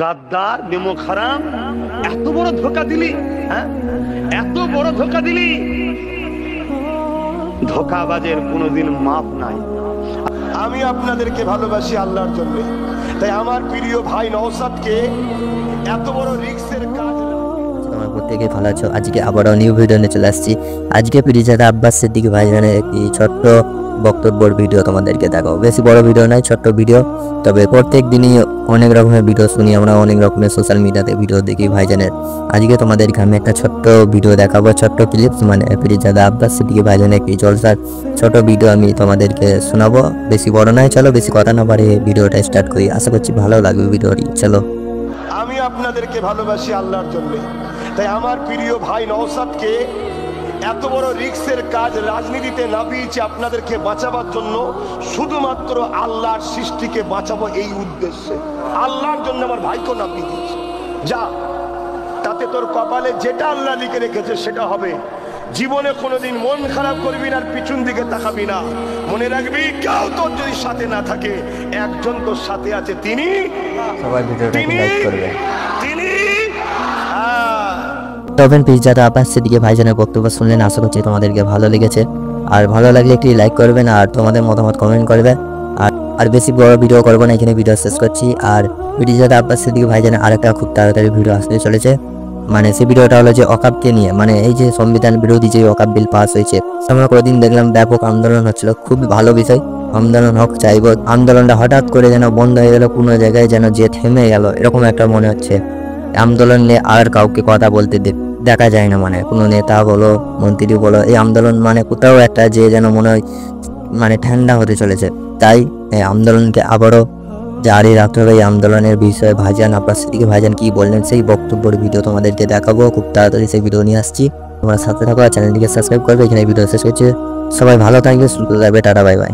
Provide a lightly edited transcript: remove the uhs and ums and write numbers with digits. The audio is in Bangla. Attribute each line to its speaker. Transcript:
Speaker 1: গাদ্দার নেমক হারাম, এত বড় ধোঁকা দিলি, হ্যাঁ এত বড় ধোঁকা দিলি। ধোঁকাবাজের কোনোদিন মাপ নাই।
Speaker 2: আমি আপনাদেরকে ভালোবাসি আল্লাহর জন্য, তাই আমার প্রিয় ভাই নওশাদকে এত বড় রিস্কের কাজ।
Speaker 3: তোমার প্রত্যেকে ভালো আছো। আজকে আবারও নিউ ভিডিও নিয়ে চলে আসছি। আজকে পিরিজাদা আব্বাস সিদ্দিক ভাইজানের একটি ছোট্ট বক্তব্যের ভিডিও তোমাদেরকে দেখাবো। বেশি বড় ভিডিও নয়, ছোট্ট ভিডিও। তবে প্রত্যেক দিনই অনেক রকমের ভিডিও শুনি আমরা, অনেক রকমের সোশ্যাল মিডিয়াতে ভিডিও দেখি ভাইজানের। আজকে তোমাদেরকে আমি একটা ছোট্ট ভিডিও দেখাবো, ছোট্ট ক্লিপস, মানে পিরিজাদা আব্বাস সিদ্দিক ভাইজানের একটি জলসার ছোট ভিডিও আমি তোমাদেরকে শোনাবো। বেশি বড় নয়, চলো বেশি কথা না বাড়িয়ে ভিডিওটা স্টার্ট করি। আশা করছি ভালো লাগবে ভিডিওটি। চলো।
Speaker 2: আমি আপনাদেরকে ভালোবাসি আল্লাহর জন্য, তাই আমার প্রিয় ভাই নওশাদকে এত বড় রিস্কের কাজ রাজনীতিতে নামিয়েছি আপনাদেরকে বাঁচাবার জন্য। শুধুমাত্র আল্লাহর সৃষ্টিকে বাঁচাবো এই উদ্দেশ্যে, আল্লাহর জন্য আমার ভাইকে নামিয়ে দিয়েছি। যা, তাতে তোর কপালে যেটা আল্লাহ লিখে রেখেছে সেটা হবে। জীবনে কোনোদিন মন খারাপ করবি না, আর পিছন দিকে তাকাবি না। মনে রাখবি, কেউ তোর যদি সাথে না থাকে, একজন তোর সাথে আছে, তিনি
Speaker 3: সবাই ভিডিওটা লাইক করবে।
Speaker 2: তিনি
Speaker 3: তবে পিরিজাদা আব্বাস সিদ্দিক ভাইজানের বক্তব্য শুনলেন, আশা করছি তোমাদেরকে ভালো লেগেছে। আর ভালো লাগলে একটি লাইক করবেন আর তোমাদের মতামত কমেন্ট করবে। আর বেশি বড় ভিডিও করবো না, এখানে ভিডিও শেষ করছি। আর পিরিজাদা আব্বাস সিদ্দিক ভাইজানের আরেকটা খুব তাড়াতাড়ি ভিডিও আসতে চলেছে। মানে সেই ভিডিওটা হলো যে ওয়াকফকে নিয়ে, মানে এই যে সংবিধান বিরোধী যে ওয়াকফ বিল পাস হয়েছে, আমরা কয়েকদিন দেখলাম ব্যাপক আন্দোলন হচ্ছিল, খুব ভালো বিষয়। আন্দোলন হোক, চাইব। আন্দোলনটা হঠাৎ করে যেন বন্ধ হয়ে গেল, কোনো জায়গায় যেন যে থেমে গেল, এরকম একটা মনে হচ্ছে। আন্দোলন নিয়ে আর কাউকে কথা বলতে দেখা যায় না, মানে কোনো নেতা বলো, মন্ত্রী বলো, এই আন্দোলন মানে কোথাও একটা যে যেন মনে হয় মানে ঠান্ডা হতে চলেছে। তাই এই আন্দোলনকে আবারও জারি রাখতে হবে। এই আন্দোলনের বিষয়ে ভাইজান আব্বাস সিদ্দিক ভাইজান কি বললেন, সেই বক্তব্যের ভিডিও তোমাদেরকে দেখাবো। খুব তাড়াতাড়ি সেই ভিডিও নিয়ে আসছি, তোমরা সাথে থাকো আর চ্যানেলটিকে সাবস্ক্রাইব করবে। এখানে ভিডিও শেষ হচ্ছে। সবাই ভালো থাকবে, সুস্থ থাকবে। Tata, bye bye.